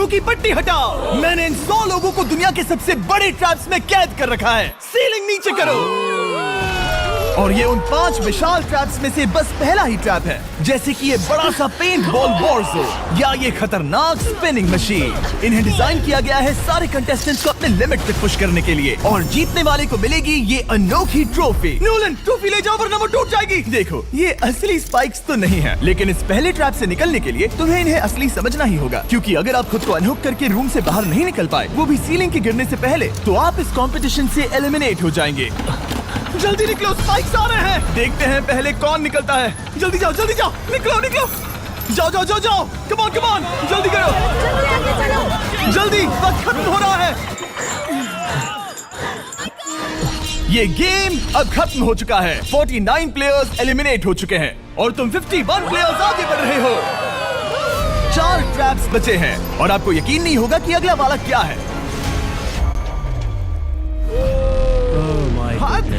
आंखों की पट्टी हटाओ। मैंने इन 100 लोगों को दुनिया के सबसे बड़े ट्रैप्स में कैद कर रखा है। सीलिंग नीचे करो। और ये उन 5 विशाल ट्रैप्स में से बस पहला ही ट्रैप है, जैसे कि ये बड़ा सा पेंट बॉल वॉरज़ो या ये खतरनाक स्पिनिंग मशीन। इन्हें डिजाइन किया गया है सारे कंटेस्टेंट्स को अपने लिमिट तक पुश करने के लिए, और जीतने वाले को मिलेगी ये अनोखी ट्रॉफी। नोलन, ट्रॉफी ले जाओ वरना वो टूट जाएगी। देखो, ये असली स्पाइक्स तो नहीं है, लेकिन इस पहले ट्रैप से निकलने के लिए तुम्हें इन्हें असली समझना ही होगा, क्योंकि अगर आप खुद को अनहुक करके रूम से बाहर नहीं निकल पाए, वो भी सीलिंग के गिरने से पहले, तो आप इस कॉम्पिटिशन से एलिमिनेट हो जाएंगे। जल्दी निकलो, स्पाइक्स आ रहे हैं। देखते हैं पहले कौन निकलता है। जल्दी जाओ, निकलो। जाओ। कम ऑन, जल्दी करो। जल्दी, वक्त खत्म हो रहा है। ये गेम अब खत्म हो चुका है। 49 प्लेयर्स एलिमिनेट हो चुके हैं और तुम 51 प्लेयर्स आगे बढ़ रहे हो। 4 ट्रैप्स बचे हैं और आपको यकीन नहीं होगा कि अगला वाला क्या है।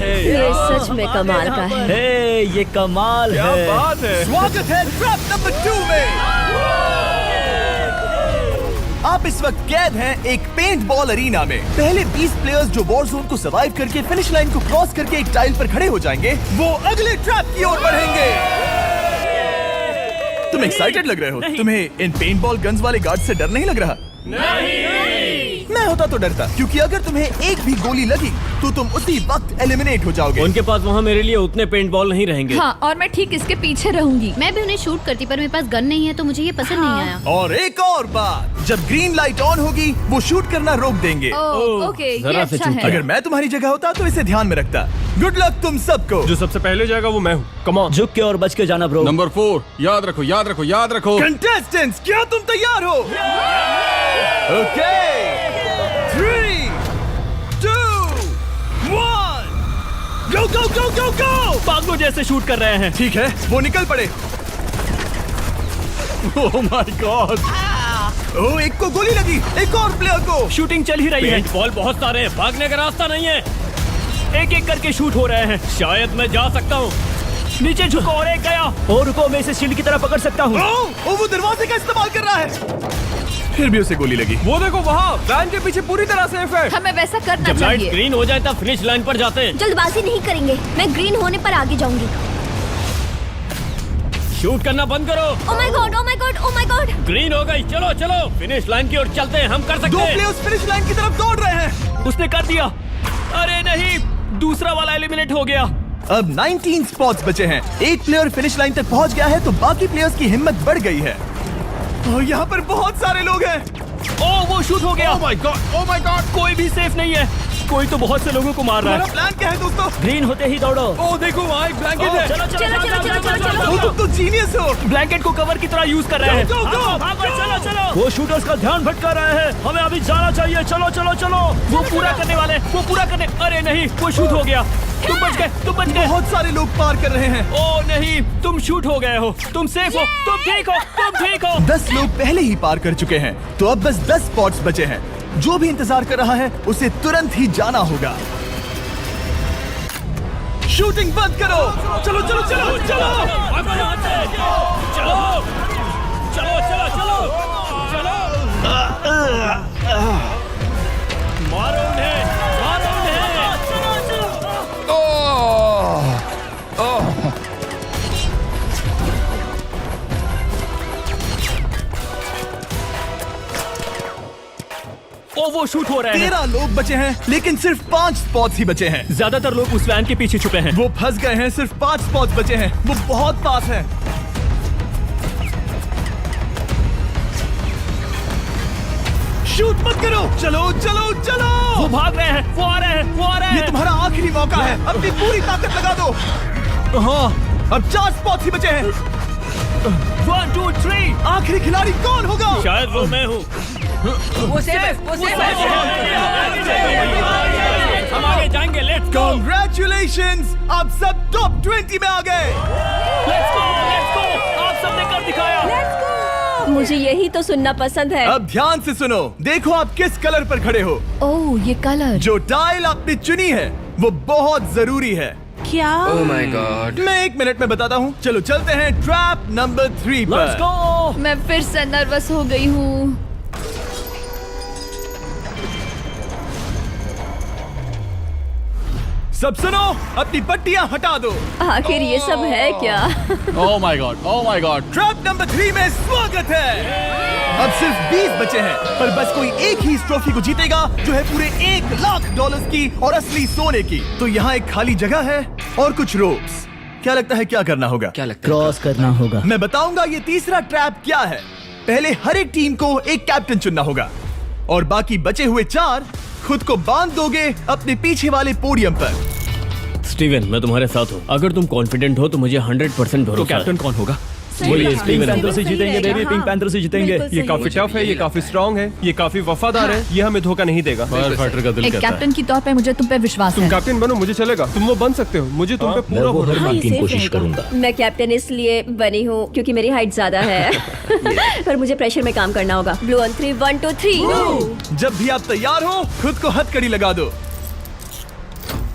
ये सच में कमाल का है। ये कमाल क्या है। बात है। स्वागत है ट्रैप नंबर 2 में। आप इस वक्त कैद हैं एक पेंट बॉल अरीना में। पहले 20 प्लेयर्स जो वॉर जोन को सर्वाइव करके फिनिश लाइन को क्रॉस करके एक टाइल पर खड़े हो जाएंगे, वो अगले ट्रैप की ओर बढ़ेंगे। तुम एक्साइटेड लग रहे हो। तुम्हें इन पेंट बॉल गन्स वाले गार्ड से डर नहीं लग रहा? मैं होता तो डरता, क्योंकि अगर तुम्हें एक भी गोली लगी तो तुम उसी वक्त एलिमिनेट हो जाओगे। उनके पास वहाँ मेरे लिए उतने पेंट बॉल नहीं रहेंगे। हाँ, और मैं ठीक इसके पीछे रहूंगी। मैं भी उन्हें शूट करती, पर मेरे पास गन नहीं है तो मुझे ये पसंद नहीं आया। और एक और बात, जब ग्रीन लाइट ऑन होगी वो शूट करना रोक देंगे। ओके, ये जरा से अच्छा चूक है। अगर मैं तुम्हारी जगह होता तो इसे ध्यान में रखता। गुड लक तुम सबको। जो सबसे पहले जाएगा वो मैं हूँ। Come on. झुक के और बच के जाना ब्रो। नंबर 4, याद रखो। कंटेस्टेंट्स, क्या तुम तैयार हो? Okay, 3, 2, 1, go! पागलों जैसे शूट कर रहे हैं। ठीक है, वो निकल पड़े। ओह माय गॉड। ओह, एक को गोली लगी, एक और प्लेयर को। शूटिंग चल ही रही है। पेंट बॉल बहुत सारे हैं, भागने का रास्ता नहीं है। एक एक करके शूट हो रहे हैं। शायद मैं जा सकता हूँ। नीचे झुको और एक गया। और रुको, मैं इसे शील्ड की तरह पकड़ सकता हूँ। ओह, वो दरवाजे का इस्तेमाल कर रहा है। फिर भी उसे गोली लगी। वो देखो वहाँ, वैन के पीछे पूरी तरह सेफ है। हमें वैसा करना जब लाइट चाहिए। ग्रीन हो जाए तब फिनिश लाइन पर जाते हैं। जल्दबाजी नहीं करेंगे, मैं ग्रीन होने पर आगे जाऊंगी। शूट करना बंद करो। Oh my God. ग्रीन हो गई। चलो फिनिश लाइन की ओर चलते हैं। हम कर 2 सकते हैं। प्लेयर्स फिनिश लाइन की तरफ दौड़ रहे हैं। उसने कर दिया। अरे नहीं, दूसरा वाला एलिमिनेट हो गया। अब 19 स्पॉट्स बचे हैं। एक प्लेयर फिनिश लाइन तक पहुंच गया है तो बाकी प्लेयर्स की हिम्मत बढ़ गई है। और यहाँ पर बहुत सारे लोग हैं। ओह, वो शूट हो गया। ओह माय गॉड। कोई भी सेफ नहीं है। कोई तो बहुत से लोगों को मार रहा तुम्हारा है। प्लान क्या है दोस्तों? ग्रीन होते ही दौड़ो। ओह देखो वहाँ एक ब्लैंकेट है। चलो। तुम तो जीनियस हो। ब्लैंकेट को कवर की तरह यूज कर रहे हैं। चलो। वो शूटर्स का ध्यान भटका रहे हैं। हमें अभी जाना चाहिए। चलो। वो पूरा करने। अरे नहीं, वो शूट हो गया। तुम बच गए। बहुत सारे लोग पार कर रहे हैं। ओह नहीं, तुम शूट हो गए हो। तुम सेफ हो। तुम ठीक हो। 10 लोग पहले ही पार कर चुके हैं, तो अब बस 10 स्पॉट्स बचे हैं। जो भी इंतजार कर रहा है उसे तुरंत ही जाना होगा। शूटिंग बंद करो। चलो। मारो उन्हें। वो शूट हो रहे हैं। 13 लोग बचे हैं, लेकिन सिर्फ 5 स्पॉट्स ही बचे हैं। ज्यादातर लोग उस वैन के पीछे छुपे हैं। वो फंस गए हैं। सिर्फ 5 स्पॉट्स बचे हैं। वो बहुत पास है। शूट मत करो। चलो। वो भाग रहे हैं। वो आ रहे हैं। ये तुम्हारा आखिरी मौका है। अपनी पूरी ताकत लगा दो। हाँ, अब 4 स्पॉट्स ही बचे हैं। 1, 2, 3। आखिरी खिलाड़ी कौन होगा? शायद वो मैं हूँ। वो सेफ हम आगे जाएंगे। Let's go. Congratulations! आप सब टॉप 20 में आ गए। Let's go. आप सबने कर दिखाया। मुझे यही तो सुनना पसंद है। अब ध्यान से सुनो। देखो आप किस कलर पर खड़े हो। ओह, ये कलर। जो टाइल आपने चुनी है वो बहुत जरूरी है। क्या? ओह माय गॉड। मैं 1 मिनट में बताता हूँ। चलो चलते हैं ट्रैप नंबर 3 लेट्स पर। गो। मैं फिर से नर्वस हो गई हूँ। सब सुनो, अपनी पट्टियां हटा दो। आखिर ये सब है क्या? Oh my God! Oh my God! Trap number 3 में स्वागत है। अब सिर्फ 20 बचे हैं, पर बस कोई एक ही इस ट्रॉफी को जीतेगा जो है पूरे $1,00,000 की और असली सोने की। तो यहाँ एक खाली जगह है और कुछ रोप्स। क्या लगता है क्या करना होगा? क्या लगता क्रॉस करना होगा। मैं बताऊंगा ये तीसरा ट्रैप क्या है। पहले हर एक टीम को एक कैप्टन चुनना होगा और बाकी बचे हुए 4 खुद को बांध दोगे अपने पीछे वाले पोडियम पर। स्टीवन, मैं तुम्हारे साथ हूँ। अगर तुम कॉन्फिडेंट हो तो मुझे 100% भरोसा है। तो कैप्टन कौन होगा? बोलिए हाँ, स्टीवन। पैंथर से जीतेंगे बेबी, पिंक पैंथर से जीतेंगे। ये काफी टफ है, ये काफी स्ट्रांग है, ये काफी वफादार है, ये हमें धोखा नहीं देगा। फायर फाइटर का दिल एक कहता है। कैप्टन की तौर पे मुझे तुम पे विश्वास तुम है। कैप्टन बनो, मुझे चलेगा। तुम वो बन सकते हो, मुझे तुम पे पूरा भरोसा हाँ, ये safe रहेगा। मैं कैप्टन इसलिए बनी हूँ क्योंकि मेरी हाइट ज्यादा है। पर मुझे प्रेशर में काम करना होगा। Blue on 3, 1 2 3। जब भी आप तैयार हो खुद को हथकड़ी लगा दो।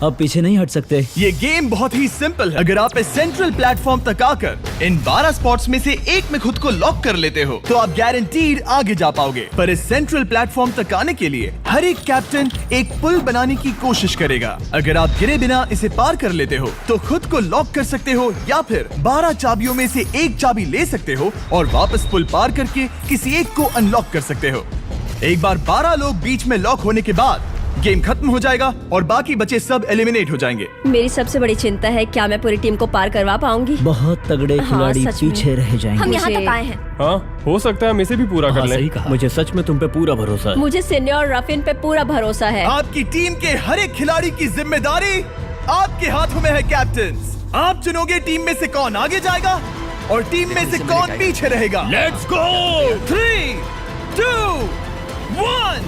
अब पीछे नहीं हट सकते। ये गेम बहुत ही सिंपल है। अगर आप इस सेंट्रल प्लेटफॉर्म तक आकर इन 12 स्पॉट्स में से एक में खुद को लॉक कर लेते हो तो आप गारंटीड आगे जा पाओगे। पर इस सेंट्रल प्लेटफॉर्म तक आने के लिए हर एक कैप्टन एक पुल बनाने की कोशिश करेगा। अगर आप गिरे बिना इसे पार कर लेते हो तो खुद को लॉक कर सकते हो या फिर 12 चाबियों में से एक चाबी ले सकते हो और वापस पुल पार करके किसी एक को अनलॉक कर सकते हो। एक बार 12 लोग बीच में लॉक होने के बाद गेम खत्म हो जाएगा और बाकी बचे सब एलिमिनेट हो जाएंगे। मेरी सबसे बड़ी चिंता है क्या मैं पूरी टीम को पार करवा पाऊंगी। बहुत तगड़े हाँ, खिलाड़ी सच में। पीछे रह जाएंगे। हम यहाँ तक आए हैं। हाँ, हो सकता है हम इसे भी पूरा कर लें। सही कहा। मुझे सच में तुम पे पूरा भरोसा है। मुझे सिन्ने और रफिन पे पूरा भरोसा है। आपकी टीम के हर एक खिलाड़ी की जिम्मेदारी आपके हाथों में है कैप्टन। आप चुनोगे टीम में से कौन आगे जाएगा और टीम में से कौन पीछे रहेगा। Let's go. 3 2 1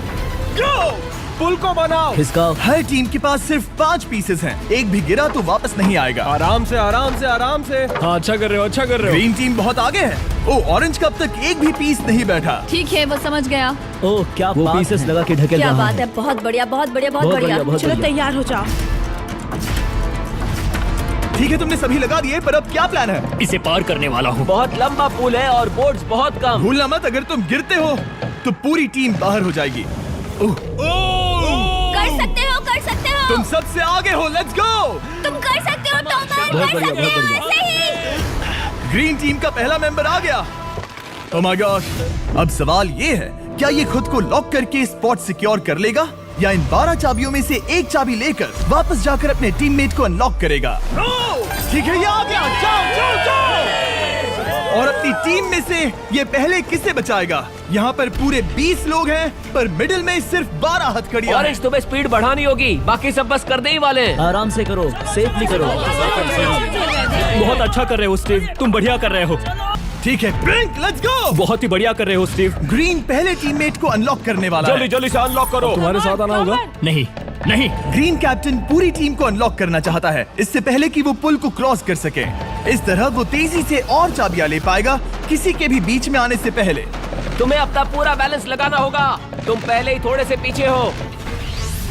गो। पुल को बनाओ। खिसकाओ। हर टीम के पास सिर्फ 5 पीसेस हैं। एक भी गिरा तो वापस नहीं आएगा। आराम से, आराम से, आराम से। हाँ, अच्छा कर रहे हो, अच्छा कर रहे हो। ग्रीन टीम बहुत आगे है। ओ, ऑरेंज का अब तक एक भी पीस नहीं बैठा। ठीक है, वो समझ गया। ओह क्या वो पीसेस लगा के ढकेल क्या रहा बात है। बहुत बढ़िया, बहुत बढ़िया, बहुत बहुत बढ़िया। बढ़िया, बहुत चलो बढ़िया। तैयार हो जाओ। ठीक है, तुमने सभी लगा दिए, पर अब क्या प्लान है? इसे पार करने वाला हूँ। बहुत लंबा पुल है और बोर्ड्स बहुत कम। भूलना मत, अगर तुम गिरते हो तो पूरी टीम बाहर हो जाएगी। कर सकते हो, कर सकते हो। तुम सबसे आगे हो। Let's go. तुम कर सकते हो टॉमर, बहुत कर बढ़िया, सकते बहुत हो। बढ़िया। ऐसे ही। ग्रीन टीम का पहला मेंबर आ गया। ओह माय गॉड। अब सवाल ये है, क्या ये खुद को लॉक करके स्पॉट सिक्योर कर लेगा या इन 12 चाबियों में से एक चाबी लेकर वापस जाकर अपने टीममेट को अनलॉक करेगा? ठीक है, ये आ गया। जाओ जाओ जाओ। और अपनी टीम में से ये पहले किसे बचाएगा? यहाँ पर पूरे 20 लोग हैं, पर मिडिल में सिर्फ 12 हथकड़ियां हैं। ऑरेंज, तुम्हें स्पीड बढ़ानी होगी, बाकी सब बस करने ही वाले हैं। आराम से करो, सेफली करो। बहुत अच्छा कर रहे हो स्टीव, तुम बढ़िया कर रहे हो। ठीक है, पिंक, लेट्स गो। बहुत ही बढ़िया कर रहे हो स्टीव। ग्रीन पहले टीममेट को अनलॉक करने वाला है। जल्दी से अनलॉक करो। तुम्हारे साथ आना होगा। नहीं नहीं। ग्रीन कैप्टन पूरी टीम को अनलॉक करना चाहता है इससे पहले कि वो पुल को क्रॉस कर सके। इस तरह वो तेजी से और चाबियां ले पाएगा किसी के भी बीच में आने से पहले। तुम्हें अपना पूरा बैलेंस लगाना होगा, तुम पहले ही थोड़े से पीछे हो।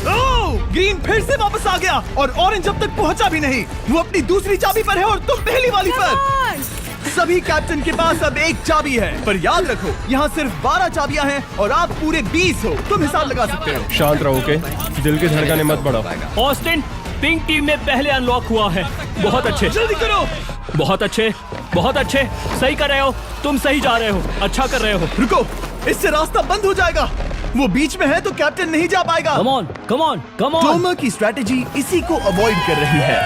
ओह, ग्रीन फिर से वापस आ गया और ऑरेंज अब तक पहुंचा भी नहीं। वो अपनी दूसरी चाबी पर है और तुम पहली वाली पर। सभी कैप्टन के पास अब एक चाबी है, पर याद रखो यहाँ सिर्फ 12 चाबियां हैं और आप पूरे 20 हो। तुम हिसाब लगा सकते हो। शांत रहो, ओके? दिल की धड़कनें मत बढ़ाओ। ऑस्टिन, पिंक टीम में पहले अनलॉक हुआ है। बहुत अच्छे, जल्दी करो। बहुत अच्छे, बहुत अच्छे। सही कर रहे हो, तुम सही जा रहे हो, अच्छा कर रहे हो। रुको, इससे रास्ता बंद हो जाएगा। वो बीच में है तो कैप्टन नहीं जा पाएगा। Come on, come on, come on. Tomar की स्ट्रेटेजी इसी को अवॉइड कर रही है।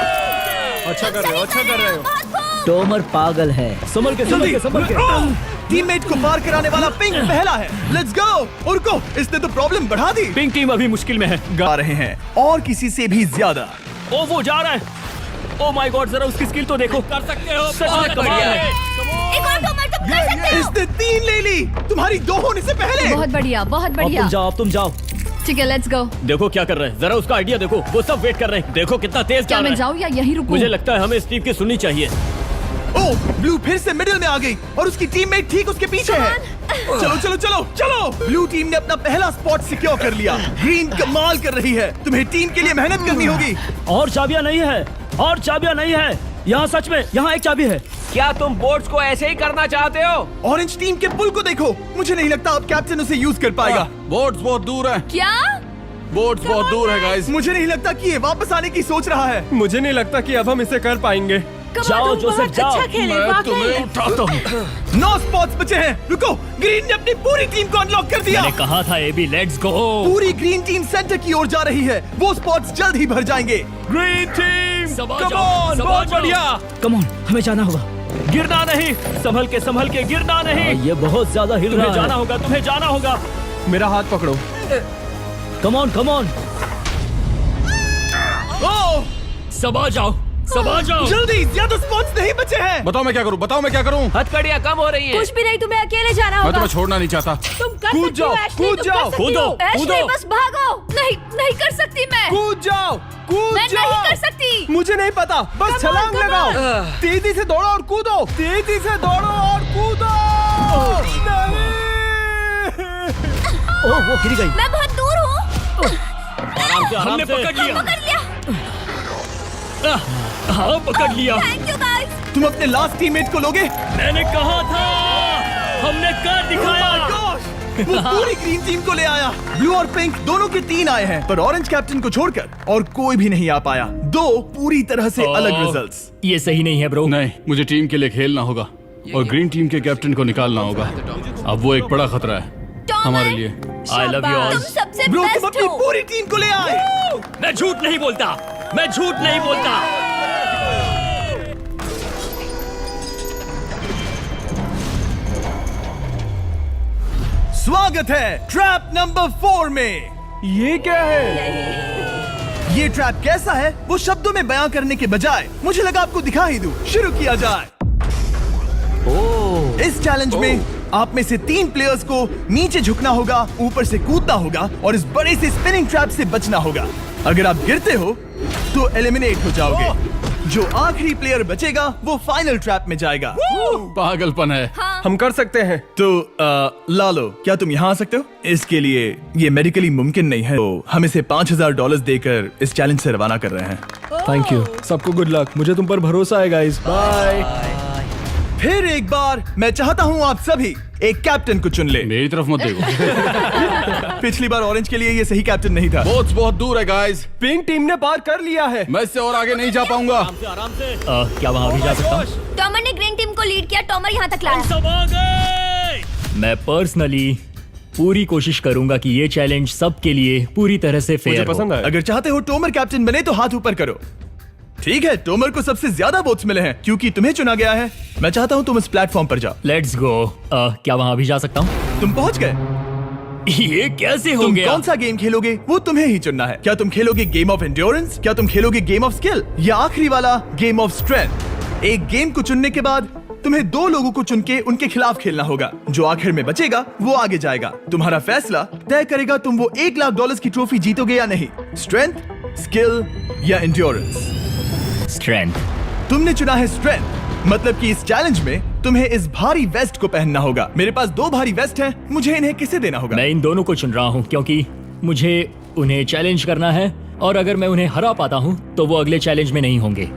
अच्छा कर रहे हो, अच्छा कर रहे हो। टोमर पागल है। संभल के, संभल के, संभल के। टीममेट को पार कराने वाला पिंक पहला है। Let's go. रुको, इसने तो प्रॉब्लम बढ़ा दी। पिंक टीम अभी मुश्किल में है। गा रहे हैं और किसी से भी ज्यादा। ओ वो जा रहा है। ओ माय गॉड, जरा उसकी स्किल तो देखो। कर सकते हो, सच में कमाल है। एक और टॉमर, तुम कर सकते हो। इसने 3 ले ली, तुम्हारी 2 होने से पहले। बहुत बढ़िया, बहुत अब बढ़िया। तुम जाओ, अब तुम जाओ। ठीक है, लेट्स गो। देखो क्या कर रहे हैं, जरा उसका आइडिया देखो। वो सब वेट कर रहे हैं। देखो कितना तेज क्या चल मैं रहा है। जाऊँ या यहीं रुकूं? मुझे लगता है हमें स्टीव की सुननी चाहिए। ओह, ब्लू फिर से मिडिल में आ गई और उसकी टीममेट ठीक उसके पीछे है। चलो चलो चलो चलो। ब्लू टीम ने अपना पहला स्पॉट सिक्योर कर लिया। ग्रीन कमाल कर रही है। तुम्हें टीम के लिए मेहनत करनी होगी। और चाबियां नहीं है, और चाबियां नहीं है। यहाँ सच में, यहाँ एक चाबी है। क्या तुम बोर्ड्स को ऐसे ही करना चाहते हो? ऑरेंज टीम के पुल को देखो। मुझे नहीं लगता अब कैप्टन उसे यूज कर पाएगा। बोर्ड्स बहुत दूर है। क्या? बोट्स बहुत दूर है गाइस। मुझे नहीं लगता कि ये वापस आने की सोच रहा है। मुझे नहीं लगता कि अब हम इसे कर पाएंगे। जाओ जोसेफ जाओ। मैं तुम्हें उठाता हूँ। 9 स्पॉट्स बचे हैं। रुको, ग्रीन ने अपनी पूरी टीम को अनलॉक कर दिया। मैंने कहा था एबी, लेट्स गो। पूरी ग्रीन टीम सेंटर की ओर जा रही है। वो स्पॉट्स जल्द ही भर जाएंगे। ग्रीन टीम कम ऑन, बहुत बढ़िया। कम ऑन, हमें जाना होगा। गिरना नहीं, संभल के गिरना नहीं। ये बहुत ज्यादा हिल रहा तुम्हें है। जाना होगा, तुम्हें जाना होगा। मेरा हाथ पकड़ो। कम ऑन, कम ऑन। ओह, सब आ जाओ, सब आ जाओ। जल्दी, ज्यादा स्पॉट्स नहीं बचे हैं। बताओ मैं क्या करूँ, बताओ मैं क्या करूँ। हथकड़ियाँ कम हो रही हैं। कुछ भी नहीं, तुम्हें अकेले जाना मैं होगा। तुम्हें छोड़ना नहीं चाहता। तुम कर कूद सकती हो, जाओ, एशली, कूद तुम जाओ, कर सकती हो। कूदो, एशली, कूदो। बस भागो। नहीं, नहीं कर सकती मैं। कूद जाओ, कूद मैं जाओ। नहीं कर सकती। मुझे नहीं पता, बस Come on, छलांग come लगाओ। on। तेजी से दौड़ो और कूदो, तेजी से दौड़ो और कूदो। नहीं। ओह, वो गिर गई। मैं बहुत दूर हूँ। हमने पकड़ लिया। पकड़ लिया। हाँ, पकड़ लिया। Thank you guys. तुम अपने लास्ट टीममेट को लोगे? मैंने कहा था, हमने कर दिखाया। Oh my gosh! वो पूरी ग्रीन टीम को ले आया। ब्लू और पिंक दोनों के 3 आए हैं, पर ऑरेंज कैप्टन को छोड़कर और कोई भी नहीं आ पाया। 2 पूरी तरह से अलग रिजल्ट्स। ये सही नहीं है ब्रो। नहीं, मुझे टीम के लिए खेलना होगा और ग्रीन टीम के कैप्टन को निकालना होगा। अब वो एक बड़ा खतरा है हमारे लिए। I love you all. तुम सबसे ब्रो, तुम बेस्ट अपनी हो। पूरी टीम को ले आए। मैं झूठ नहीं बोलता, मैं झूठ नहीं बोलता। स्वागत है ट्रैप नंबर 4 में। ये क्या है? ये ट्रैप कैसा है वो शब्दों में बयां करने के बजाय मुझे लगा आपको दिखा ही दूं। शुरू किया जाए। इस चैलेंज में आप में से 3 प्लेयर्स को नीचे झुकना होगा, ऊपर से कूदना होगा और इस बड़े से स्पिनिंग ट्रैप से बचना होगा। अगर आप गिरते हो तो एलिमिनेट हो जाओगे। जो आखिरी प्लेयर बचेगा वो फाइनल ट्रैप में जाएगा। पागलपन है। हम कर सकते हैं। तो लालो, क्या तुम यहाँ आ सकते हो? इसके लिए ये मेडिकली मुमकिन नहीं है, तो हम इसे $5000 देकर इस चैलेंज से रवाना कर रहे हैं। Thank you. सबको गुड लक। मुझे तुम पर भरोसा है गाइस। बाय। फिर एक बार मैं चाहता हूँ आप सभी एक कैप्टन को चुन ले। मेरी तरफ मत देखो। पिछली बार ऑरेंज के लिए ये सही कैप्टन नहीं था। बोट्स बहुत दूर है गाइस। पिंक टीम ने पार कर लिया है। मैं इससे और आगे नहीं जा पाऊंगा। आराम से। क्या वहाँ भी जा सकता हूँ? टॉमर ने ग्रीन टीम को लीड किया, टॉमर यहाँ तक लाया। सब आ गए। मैं पर्सनली पूरी कोशिश करूंगा कि ये चैलेंज सबके लिए पूरी तरह से मुझे फेयर हो। पसंद आया। अगर चाहते हो टोमर कैप्टन बने तो हाथ ऊपर करो। ठीक है, टोमर को सबसे ज्यादा वोट्स मिले हैं क्योंकि तुम्हें चुना गया है। मैं चाहता हूँ तुम इस प्लेटफॉर्म पर जाओ। Let's go. क्या वहाँ भी जा सकता हूँ? तुम पहुँच गए। ये कैसे हो तुम गया? कौन सा गेम खेलोगे वो तुम्हें ही चुनना है। क्या तुम खेलोगे गेम ऑफ एंड्योरेंस, क्या तुम खेलोगे गेम ऑफ स्किल, या आखिरी वाला गेम ऑफ स्ट्रेंथ? एक गेम को चुनने के बाद तुम्हें 2 लोगों को चुन के उनके खिलाफ खेलना होगा। जो आखिर में बचेगा वो आगे जाएगा। तुम्हारा फैसला तय करेगा तुम वो $1,00,000 की ट्रॉफी जीतोगे या नहीं। स्ट्रेंथ, स्किल या एंड्योरेंस। स्ट्रेंथ। तुमने चुना है स्ट्रेंथ, मतलब कि इस चैलेंज में तुम्हें इस भारी वेस्ट को पहनना होगा। मेरे पास 2 भारी वेस्ट हैं, मुझे इन्हें किसे देना होगा? मैं इन दोनों को चुन रहा हूँ क्योंकि मुझे उन्हें चैलेंज करना है और अगर मैं उन्हें हरा पाता हूँ तो वो अगले चैलेंज में नहीं होंगे।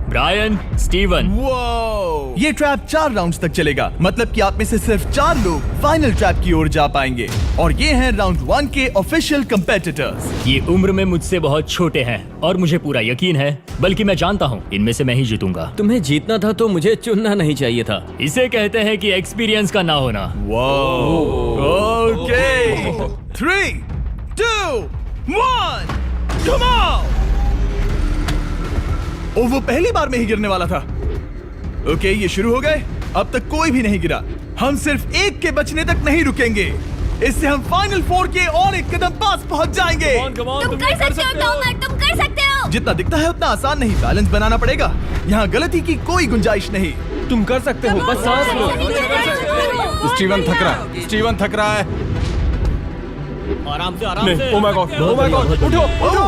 Brian, Steven. वो ये ट्रैप 4 राउंड्स तक चलेगा, मतलब कि आप में से सिर्फ 4 लोग फाइनल ट्रैप की ओर जा पाएंगे और ये हैं राउंड 1 के ऑफिशियल कंपेटिटर्स। ये उम्र में मुझसे बहुत छोटे हैं और मुझे पूरा यकीन है, बल्कि मैं जानता हूँ इनमें से मैं ही जीतूंगा। तुम्हें जीतना था तो मुझे चुनना नहीं चाहिए था। इसे कहते हैं कि एक्सपीरियंस का ना होना। Okay, 3, 2, 1, come on. ओ, वो पहली बार में ही गिरने वाला था। ओके, ये शुरू हो गए। अब तक कोई भी नहीं गिरा। हम सिर्फ एक के बचने तक नहीं रुकेंगे। इससे हम फाइनल 4 के और एक कदम पास पहुंच जाएंगे। तुम कर सकते हो टॉमर, तुम कर सकते हो। जितना दिखता है उतना आसान नहीं, बैलेंस बनाना पड़ेगा। यहाँ गलती की कोई गुंजाइश नहीं। तुम कर सकते हो, बस सांस लो। स्टीवन थक रहा है। स्टीवन थक रहा है। आराम से, आराम से। Oh my God, oh my God, उठो, उठो।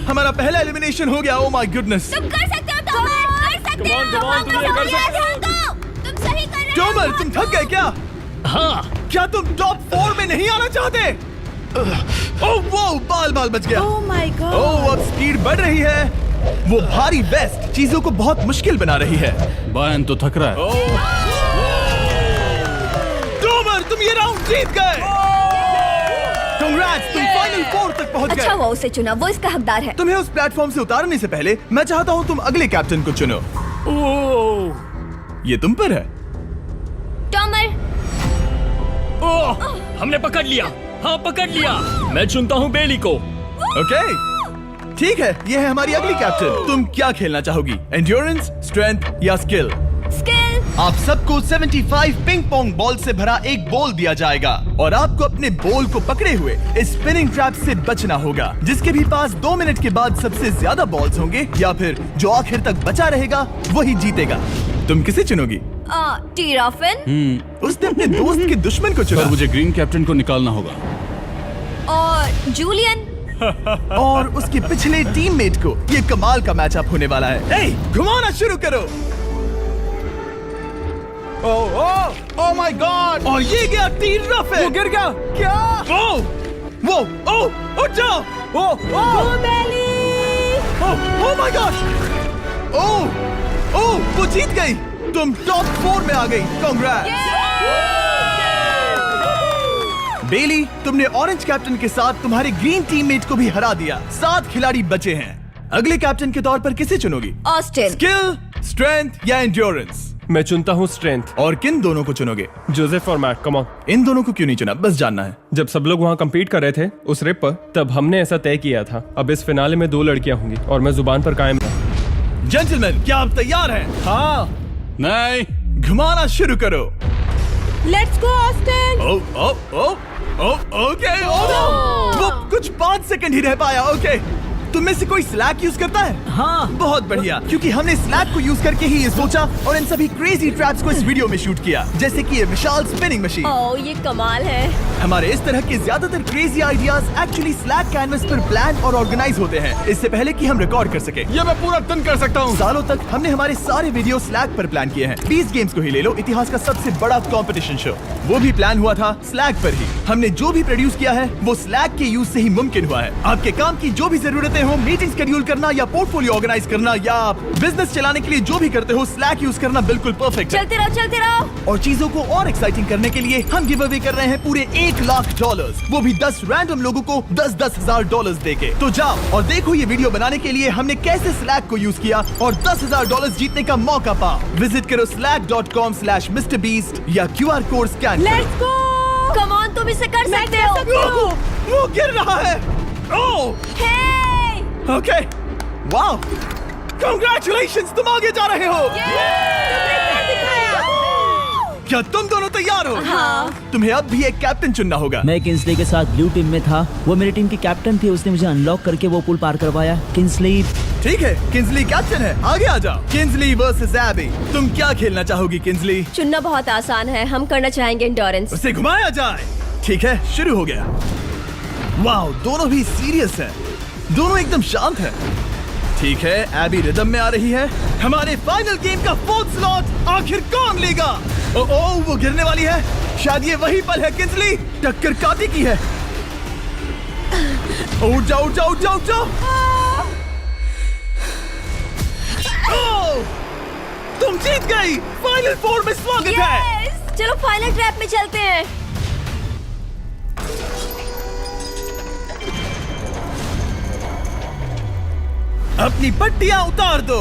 हमारा पहला एलिमिनेशन हो गया। Oh my goodness. तुम कर सकते हो टॉमर, कर सकते हो। तुम ये कर सकते हो। तुम सही कर रहे हो। टोमर, तुम थक गए क्या? हाँ। क्या तुम टॉप 4 में नहीं आना चाहते? ओह वो बाल बच गया। Oh my God. ओह, अब स्पीड बढ़ रही है। वो भारी वेस्ट चीजों को बहुत मुश्किल बना रही है। बायन तो थक रहा है। टोमर, तुम ये राउंड जीत गए। Congrats, तुम फाइनल 4 तक पहुंच अच्छा गए। हुआ उसे चुना, वो इसका हकदार है। तुम्हें उस प्लेटफॉर्म से उतारने से पहले मैं चाहता हूं तुम अगले कैप्टन को चुनो। ये तुम पर है। टॉमर, ओह, हमने पकड़ लिया। हाँ, पकड़ लिया। मैं चुनता हूँ बेली को। ओके, ठीक है, ये है हमारी अगली कैप्टन। तुम क्या खेलना चाहोगी, एंड्योरेंस, स्ट्रेंथ या स्किल? स्किल। आप सबको 75 पिंग पोंग बॉल से भरा एक बॉल दिया जाएगा और आपको अपने बॉल को पकड़े हुए इस स्पिनिंग ट्रैप से बचना होगा। जिसके भी पास 2 मिनट के बाद सबसे ज्यादा बॉल्स होंगे या फिर जो आखिर तक बचा रहेगा वही जीतेगा। तुम किसे चुनोगी? टीराफिन उसने अपने दोस्त के दुश्मन को पर चुना मुझे ग्रीन कैप्टन को निकालना होगा। और जूलियन। और उसके पिछले टीममेट को। ये कमाल का मैचअप होने वाला है। ए, घुमाना शुरू करो। ओह माय गॉड! और ये गया टीराफिन। वो गिर गया। क्या? वो उठ जाओ। ओह माय गॉड! ओह, वो जीत गई। तुम टॉप 4 में आ गई। कांग्रेट्स। बेली, तुमने ऑरेंज कैप्टन के साथ तुम्हारे ग्रीन टीममेट को भी हरा दिया। 7 खिलाड़ी बचे हैं। अगले कैप्टन के तौर पर किसे चुनोगी? ऑस्टिन। स्किल, स्ट्रेंथ या एंड्योरेंस? मैं चुनता हूँ स्ट्रेंथ। और किन दोनों को चुनोगे? जोसेफ और मैट, कम ऑन। इन दोनों को क्यों नहीं चुना, बस जानना है। जब सब लोग वहाँ कम्पीट कर रहे थे उस रिप पर, तब हमने ऐसा तय किया था। अब इस फिनाले में 2 लड़कियां होंगी और मैं जुबान पर कायम हूँ। जेंटलमैन, क्या आप तैयार हैं? हाँ। नहीं। घुमाना शुरू करो। Let's go Austin. ओके। वो कुछ 5 सेकंड ही रह पाया। ओके, तुम में से कोई स्लैक यूज करता है? हाँ। बहुत बढ़िया, क्योंकि हमने स्लैक को यूज करके ही ये सोचा और इन सभी क्रेजी ट्रैप्स को इस वीडियो में शूट किया, जैसे कि ये विशाल स्पिनिंग मशीन। ओह, ये कमाल है। हमारे इस तरह के ज्यादातर crazy ideas actually slack canvas पर प्लान और ऑर्गेनाइज होते हैं, इससे पहले कि हम रिकॉर्ड कर सके। ये मैं पूरा टन कर सकता हूँ। सालों तक हमने हमारे सारे वीडियो स्लैक पर प्लान किए हैं। 20 गेम्स को ही ले लो, इतिहास का सबसे बड़ा कंपटीशन शो, वो भी प्लान हुआ था स्लैक पर ही। हमने जो भी प्रोड्यूस किया है वो स्लैक के यूज से ही मुमकिन हुआ है। आपके काम की जो भी जरूरतें हो, मीटिंग शेड्यूल करना या पोर्टफोलियो ऑर्गेनाइज करना या आप बिजनेस चलाने के लिए जो भी करते हो, स्लैक यूज करना बिल्कुल परफेक्ट है। चलते रहो। और चीजों को और एक्साइटिंग करने के लिए हम गिव अवे कर रहे हैं पूरे $1,00,000, वो भी 10 रैंडम लोगों को $10,000 देके। तो जाओ और देखो ये वीडियो बनाने के लिए हमने कैसे स्लैक को यूज किया और $10,000 जीतने का मौका पा। विजिट करो slack.com/MrBeast या QR कोड स्कैन करो। Let's go. कम ऑन, तुम इसे कर सकते हो। वो गिर रहा है। ओह, हे, ओके, वाओ, कांग्रेचुलेशंस, तुम आगे जा रहे हो। क्या तुम दोनों तैयार हो? हाँ। तुम्हें अब भी एक कैप्टन चुनना होगा। मैं किंसली के साथ ब्लू टीम में था। वो मेरी टीम की कैप्टन थी। उसने मुझे अनलॉक करके वो पुल पार करवाया। किंसली। ठीक है, किंसली कैप्टन है, आगे आ जाओ। किंसली वर्सेस एबी, तुम क्या खेलना चाहोगी किंसली? चुनना बहुत आसान है, हम करना चाहेंगे एंड्योरेंस। उसे घुमाया जाए। ठीक है, शुरू हो गया। वाओ, दोनों भी सीरियस हैं, दोनों एकदम शांत हैं। ठीक है, एबी रिदम में आ रही है। हमारे फाइनल गेम का 4th स्लॉट आखिर कौन लेगा? ओह, वो गिरने वाली है। शायद ये वही पल है किंसली, टक्कर काटी की है। उठ जाओ, उठ जाओ, उठ जाओ, उठ जाओ। ओह, तुम जीत गई। फाइनल 4 में स्वागत है। चलो फाइनल ट्रैप में चलते हैं। अपनी पट्टियां उतार दो।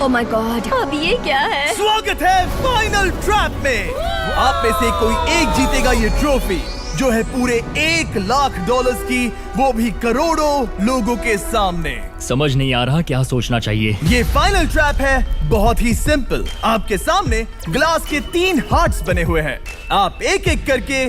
ओह माय गॉड, अब ये क्या है? स्वागत है फाइनल ट्रैप में। आप में से कोई एक जीतेगा ये ट्रॉफी, जो है पूरे $1,00,000 की, वो भी करोड़ों लोगों के सामने। समझ नहीं आ रहा क्या सोचना चाहिए। ये फाइनल ट्रैप है बहुत ही सिंपल। आपके सामने ग्लास के 3 हार्ट्स बने हुए हैं। आप एक एक करके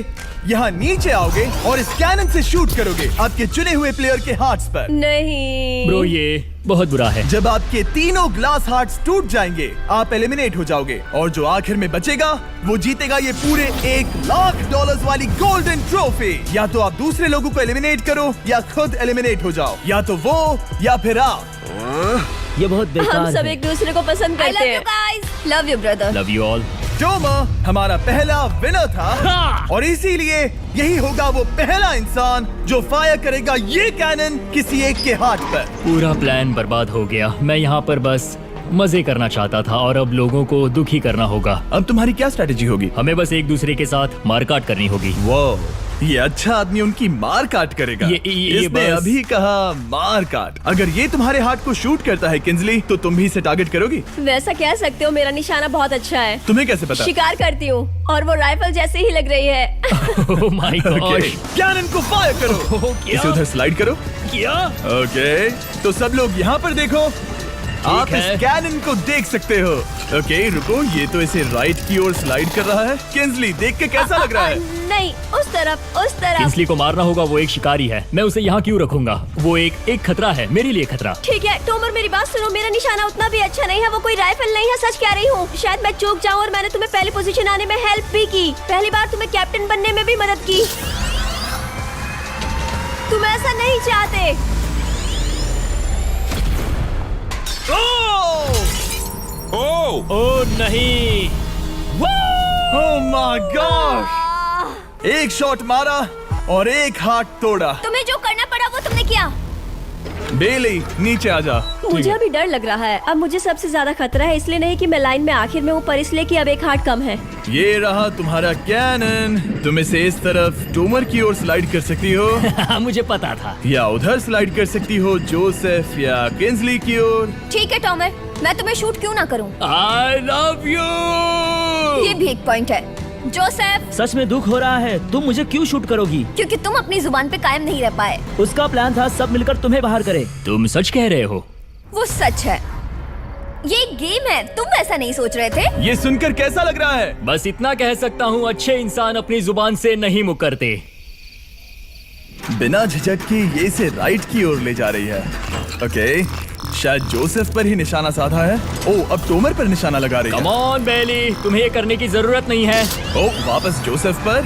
यहाँ नीचे आओगे और इस कैनन से शूट करोगे आपके चुने हुए प्लेयर के हार्ट्स पर। नहीं ब्रो, ये बहुत बुरा है। जब आपके तीनों ग्लास हार्ट्स टूट जाएंगे, आप एलिमिनेट हो जाओगे और जो आखिर में बचेगा वो जीतेगा ये पूरे $1,00,000 वाली गोल्डन ट्रॉफी। या तो आप दूसरे लोगों को एलिमिनेट करो या खुद एलिमिनेट हो जाओ, या तो वो या फिर आप। ये बहुत बेकार हम सब है। एक दूसरे को पसंद करते हैं। Love you brother. Love you all. Toma हमारा पहला विनर था और इसीलिए यही होगा वो पहला इंसान जो फायर करेगा ये कैनन किसी एक के हाथ पर। पूरा प्लान बर्बाद हो गया। मैं यहाँ पर बस मजे करना चाहता था और अब लोगों को दुखी करना होगा। अब तुम्हारी क्या स्ट्रेटेजी होगी? हमें बस एक दूसरे के साथ मारकाट करनी होगी। वो ये अच्छा आदमी उनकी मार काट करेगा। ये इसने बस- अभी कहा मार काट। अगर ये तुम्हारे हार्ट को शूट करता है किंजली, तो तुम भी इसे टारगेट करोगी? वैसा कह सकते हो, मेरा निशाना बहुत अच्छा है। तुम्हें कैसे पता? शिकार करती हूँ और वो राइफल जैसे ही लग रही है। ओह माय गॉड। कैनन को फायर करो। इसे उधर स्लाइड करो। क्या? ओके, तो सब लोग यहाँ पर देखो। आप है। इस कैनन को देख सकते हो। ओके, रुको, ये तो इसे राइट की ओर स्लाइड कर रहा है। किंजली, देख के कैसा लग रहा है? नहीं, उस तरफ, उस तरफ। किंसली को मारना होगा, वो एक शिकारी है। मैं उसे यहाँ क्यों रखूंगा? वो एक खतरा है, मेरे लिए खतरा। ठीक है टोमर, मेरी बात सुनो। मेरा निशाना उतना भी अच्छा नहीं है, वो कोई राइफल नहीं है, सच कह रही हूँ। शायद मैं चूक जाऊँ और मैंने तुम्हें पहली पोजीशन आने में हेल्प भी की। पहली बार तुम्हें कैप्टन बनने में भी मदद की। तुम ऐसा नहीं चाहते। ओह नहीं। ओह माय गॉड! एक शॉट मारा और एक हाथ तोड़ा। तुम्हें जो करना पड़ा वो तुमने किया। बेली, नीचे आ जा। मुझे अभी डर लग रहा है। अब मुझे सबसे ज्यादा खतरा है, इसलिए नहीं कि मैं लाइन में आखिर में हूँ, पर इसलिए कि अब एक हार्ट कम है। ये रहा तुम्हारा कैनन। तुम इसे इस तरफ टोमर की ओर स्लाइड कर सकती हो मुझे पता था। या उधर स्लाइड कर सकती हो जोसेफ या किंजली की ओर। ठीक है टोमर, मैं तुम्हें शूट क्यों ना करूं? I love you. ये भी एक पॉइंट है। जोसेफ, सच में दुख हो रहा है। तुम मुझे क्यों शूट करोगी? क्योंकि तुम अपनी जुबान पे कायम नहीं रह पाए। उसका प्लान था सब मिलकर तुम्हें बाहर करे। तुम सच कह रहे हो? वो सच है। ये एक गेम है, तुम ऐसा नहीं सोच रहे थे? ये सुनकर कैसा लग रहा है? बस इतना कह सकता हूँ, अच्छे इंसान अपनी जुबान से नहीं मुकरते। बिना झिझक के ये इसे राइट की ओर ले जा रही है। ओके, शायद जोसेफ पर ही निशाना साधा है। ओह, अब टोमर पर निशाना लगा रही है। कम ऑन बेली, तुम्हें ये करने की जरूरत नहीं है। ओह, वापस जोसेफ पर।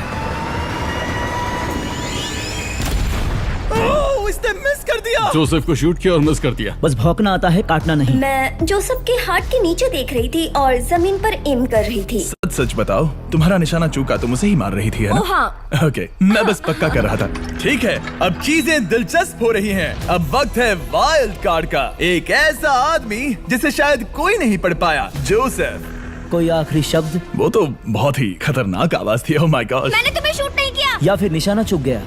ओह, इसने मिस कर दिया। जोसेफ को शूट किया और मिस कर दिया। बस भौंकना आता है, काटना नहीं। मैं जोसेफ के हार्ट के नीचे देख रही थी और जमीन पर एम कर रही थी। सच सच बताओ, तुम्हारा निशाना चूका, तुम उसे ही मार रही थी, है ना? ओह हाँ। ओके, मैं बस पक्का कर रहा था। ठीक है, अब चीजें दिलचस्प हो रही हैं। अब वक्त है वाइल्ड कार्ड का। एक ऐसा आदमी जिसे शायद कोई नहीं पढ़ पाया, जोसेफ। कोई आखिरी शब्द? वो तो बहुत ही खतरनाक आवाज थी। ओह माय गॉड! मैंने तुम्हें शूट नहीं किया। या फिर निशाना चूक गया?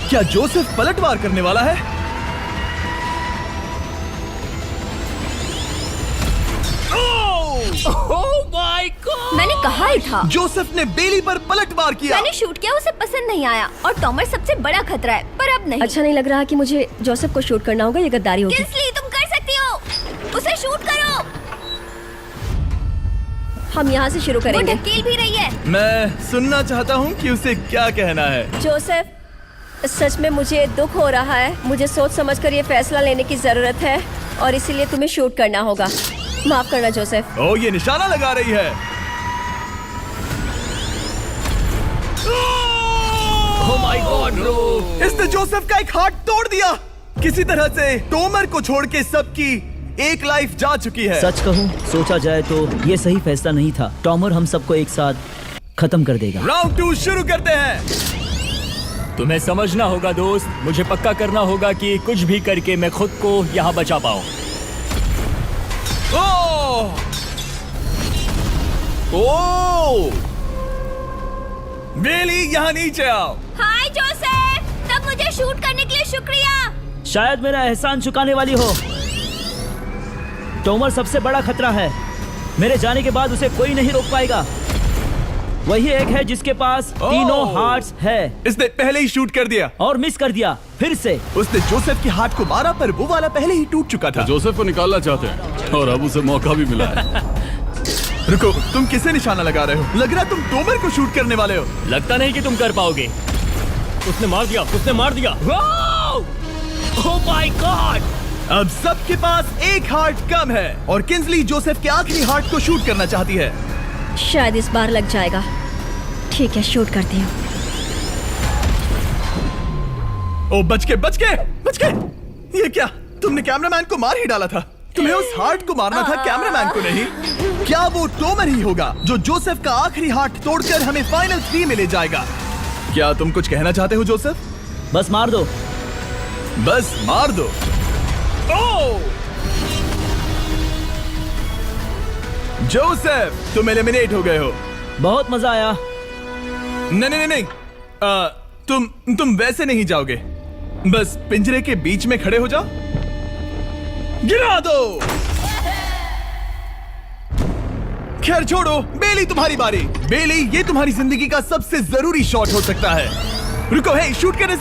क्या जोसेफ पलटवार करने वाला है? ओह माय गॉड! मैंने कहा ही था। जोसेफ ने बेली पर पलटवार किया। मैंने शूट किया, उसे पसंद नहीं आया और टॉमर सबसे बड़ा खतरा है, पर अब नहीं। अच्छा नहीं लग रहा कि मुझे जोसेफ को शूट करना होगा, ये गद्दारी होगी। किंसली, तुम कर सकती हो, उसे शूट करो। हम यहाँ से शुरू करेंगे। वो ढकेल भी रही है। मैं सुनना चाहता हूँ कि उसे क्या कहना है। जोसेफ, सच में मुझे दुख हो रहा है। मुझे सोच समझकर ये फैसला लेने की जरूरत है और इसीलिए तुम्हें शूट करना होगा। माफ करना जोसेफ। ओह, ये निशाना लगा रही है। ओह माय गॉड ब्रो! इसने जोसेफ का एक हाथ तोड़ दिया। किसी तरह से टोमर को छोड़ के सबकी एक लाइफ जा चुकी है। सच कहूँ, सोचा जाए तो ये सही फैसला नहीं था। टॉमर हम सबको एक साथ खत्म कर देगा। राउंड 2 शुरू करते हैं। तुम्हें समझना होगा दोस्त, मुझे पक्का करना होगा कि कुछ भी करके मैं खुद को यहाँ बचा पाऊँ। ओह! ओह! बेली, यहाँ नीचे आओ। हाय जोसेफ, तब मुझे शूट करने के लिए शुक्रिया। शायद मेरा एहसान चुकाने वाली हो। टोमर सबसे बड़ा खतरा है। मेरे जाने के बाद उसे कोई नहीं रोक पाएगा। वही एक है जिसके पास तीनों हार्ट्स है। इसने पहले ही शूट कर दिया और मिस कर दिया फिर से। उसने जोसेफ के हाथ को मारा, पर वो वाला पहले ही टूट चुका था। जोसेफ को निकालना चाहते हैं और अब उसे मौका भी मिला है। रुको, तुम किसे निशाना लगा रहे हो? लग रहा तुम टोमर को शूट करने वाले हो। लगता नहीं कि तुम कर पाओगे। उसने मार दिया, उसने मार दिया। Oh my God! अब सबके पास एक हार्ट कम है और किंजली जोसेफ के आखिरी हार्ट को शूट करना चाहती है। शायद इस बार लग जाएगा। ठीक है, शूट करती हूँ। ओ, बच के, बच के, बच के! ये क्या? तुमने कैमरामैन को मार ही डाला था। तुम्हें उस हार्ट को मारना था, कैमरामैन को नहीं। क्या वो टोमर ही होगा जो जोसेफ का आखिरी हार्ट तोड़कर हमें फाइनल 3 में ले जाएगा? क्या तुम कुछ कहना चाहते हो जोसेफ? बस मार दो। बस मार दो। ओह! जोसेफ, तुम एलिमिनेट हो गए हो। बहुत मजा आया। नहीं, तुम वैसे नहीं जाओगे। बस पिंजरे के बीच में खड़े हो जाओ। गिरा दो। खैर छोड़ो, बेली तुम्हारी बारी। बेली, ये तुम्हारी जिंदगी का सबसे जरूरी शॉट हो सकता है। रुको, हे, शूट करने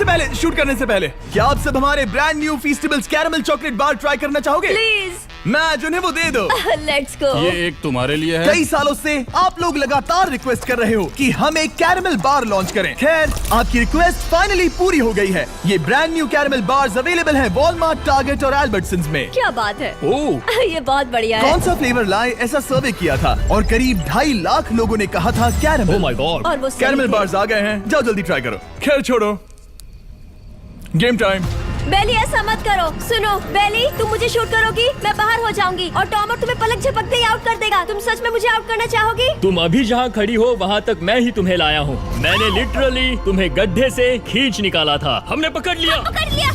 से पहले क्या आप सब हमारे brand new Feastables caramel chocolate bar try करना चाहोगे? प्लीज मैच उन्हें वो दे दो। Let's go. ये एक तुम्हारे लिए है। कई सालों से आप लोग लगातार रिक्वेस्ट कर रहे हो कि हम एक कैरेमल बार लॉन्च करें। खैर, आपकी रिक्वेस्ट फाइनली पूरी हो गई है। ये brand new caramel bars available हैं वॉलमार्ट, टारगेट और एल्बर्टसन्स में। क्या बात है। ओह, ये बहुत बढ़िया है। कौन सा फ्लेवर लाए, ऐसा सर्वे किया था और करीब 2.5 लाख लोगों ने कहा था कैरेमल। Oh my God. और वो सही कैरेमल थे। बार्स आ गए हैं, जाओ जल्दी ट्राई करो। खैर छोड़ो, गेम टाइम। बेली, ऐसा मत करो। सुनो बेली, तुम मुझे शूट करोगी, मैं बाहर हो जाऊंगी और टॉमर तुम्हें पलक झपकते ही आउट कर देगा। तुम सच में मुझे आउट करना चाहोगी? तुम अभी जहाँ खड़ी हो वहाँ तक मैं ही तुम्हें लाया हूँ। मैंने लिटरली तुम्हें गड्ढे से खींच निकाला था। हमने पकड़ लिया। पकड़ लिया।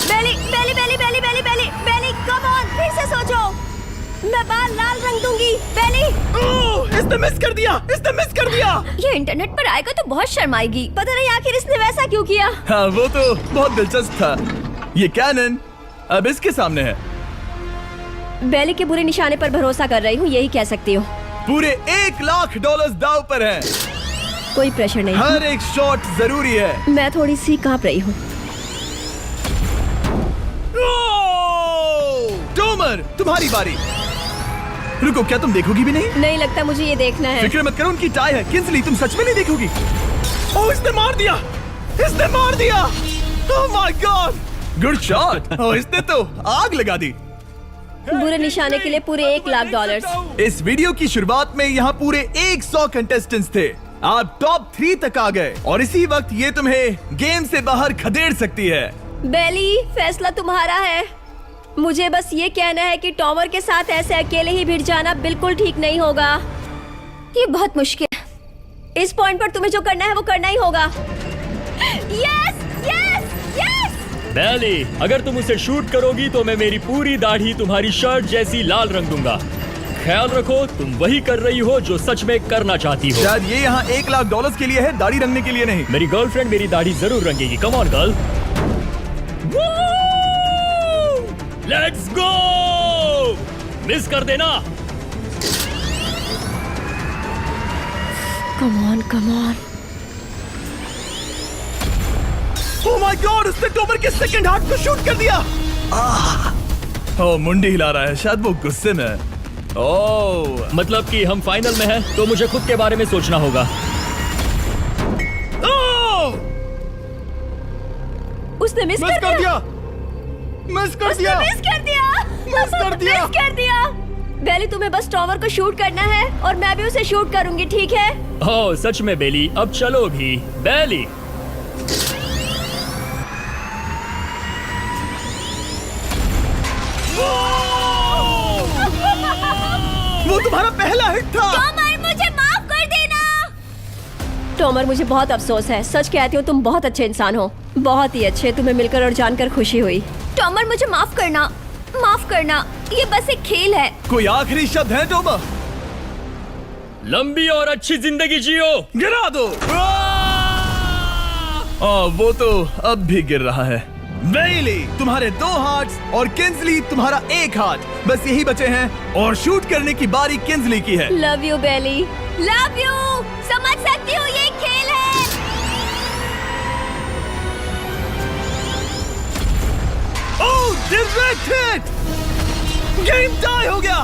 बेली बेली बेली बेली बेली बेली बेली, कम ऑन, फिर से सोचो। मैं बाल लाल रंग दूंगी। बेली, इसने मिस कर दिया। ये इंटरनेट पर आएगा तो बहुत शर्माएगी। पता नहीं आखिर इसने वैसा क्यों किया। हाँ, वो तो बहुत दिलचस्प था। ये कैनन अब इसके सामने है। बेली के बुरे निशाने पर भरोसा कर रही हूँ, यही कह सकती हूँ। पूरे $1 लाख दाव पर है। कोई प्रेशर नहीं। हर एक शॉट जरूरी है। मैं थोड़ी सी कांप रही हूँ। टॉमर, तुम्हारी बारी। रुको, क्या तुम देखोगी भी नहीं? नहीं लगता मुझे ये देखना है। फिक्र मत करो, उनकी टाई है। किंसली, तुम सच में नहीं देखोगी? ओह, इसने मार दिया। Oh my God, good shot. Oh, इसने तो आग लगा दी। बुरे निशाने के लिए पूरे $1 लाख। इस वीडियो की शुरुआत में यहाँ पूरे 100 कंटेस्टेंट्स थे। आप टॉप 3 तक आ गए और इसी वक्त ये तुम्हें गेम से बाहर खदेड़ सकती है। बेली, फैसला तुम्हारा है। मुझे बस ये कहना है कि टॉमर के साथ ऐसे अकेले ही भिड़ जाना बिल्कुल ठीक नहीं होगा। ये बहुत मुश्किल है। इस पॉइंट पर तुम्हें जो करना है वो करना ही होगा। Yes yes yes. बेली, अगर तुम उसे शूट करोगी तो मैं मेरी पूरी दाढ़ी तुम्हारी शर्ट जैसी लाल रंग दूंगा। ख्याल रखो, तुम वही कर रही हो जो सच में करना चाहती हो। शायद ये यहाँ $1 लाख के लिए है, दाढ़ी रंगने के लिए नहीं। मेरी गर्लफ्रेंड मेरी दाढ़ी जरूर रंगेगी। Come on girl, let's go. Miss कर देना। Come on come on. Oh my God, उसने टॉमर के सेकंड हार्ट को शूट कर दिया। ओह, मुंडी हिला रहा है, शायद वो गुस्से में है। ओह, मतलब कि हम फाइनल में हैं, तो मुझे खुद के बारे में सोचना होगा। उसने मिस कर दिया। मिस कर दिया। बेली, तुम्हें बस टॉमर को शूट करना है और मैं भी उसे शूट करूंगी, ठीक है? ओह सच में बेली, अब चलो भी। बेली, वो तुम्हारा पहला हिट था। टॉमर, मुझे माफ कर देना। टॉमर, मुझे बहुत अफसोस है। सच कहती हूँ, तुम बहुत अच्छे इंसान हो, बहुत ही अच्छे। तुम्हें मिलकर और जानकर खुशी हुई। टॉमर, मुझे माफ करना, माफ करना। ये बस एक खेल है। कोई आखिरी शब्द है टॉमर? लंबी और अच्छी जिंदगी जियो। गिरा दो। वो तो अब भी गिर रहा है। बेली, तुम्हारे 2 हार्ट्स और किंसली तुम्हारा 1 हार्ट बस यही बचे हैं और शूट करने की बारी किंसली की है। Love you Bailey, love you. समझ सकती हूँ, ये एक खेल है। ओह, डायरेक्ट हिट। गेम टाई हो गया।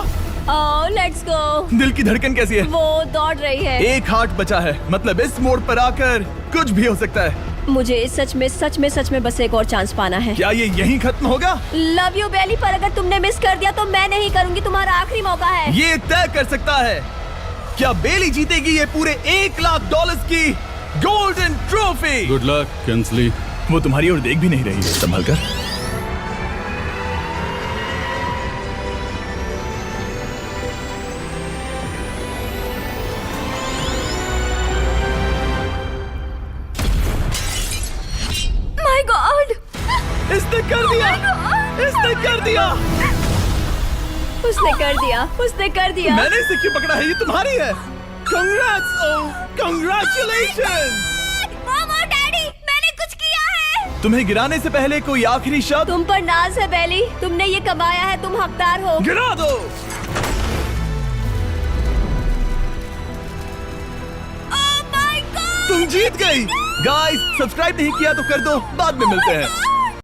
ओह, लेट्स गो। दिल की धड़कन कैसी है? वो दौड़ रही है। 1 हार्ट बचा है, मतलब इस मोड़ पर आकर कुछ भी हो सकता है। मुझे सच में बस एक और चांस पाना है। क्या ये यहीं खत्म होगा? लव यू बेली, पर अगर तुमने मिस कर दिया तो मैं नहीं करूंगी। तुम्हारा आखिरी मौका है। ये तय कर सकता है क्या बेली जीतेगी ये पूरे $1 लाख की golden trophy. Good luck Kinsley. वो तुम्हारी ओर देख भी नहीं रही है, संभल कर। माय गॉड, इसने कर दिया। इसने कर दिया। उसने कर दिया, उसने कर दिया। मैंने इसे क्यों पकड़ा है? ये तुम्हारी है। Congrats! Oh, congratulations! मॉम और डैडी, मैंने कुछ किया है। तुम्हें गिराने से पहले कोई आखिरी शब्द? तुम पर नाज है बेली, तुमने ये कमाया है, तुम हकदार हो। गिरा दो। Oh my God! तुम जीत गई। गाइस, सब्सक्राइब नहीं किया तो कर दो, बाद में मिलते हैं।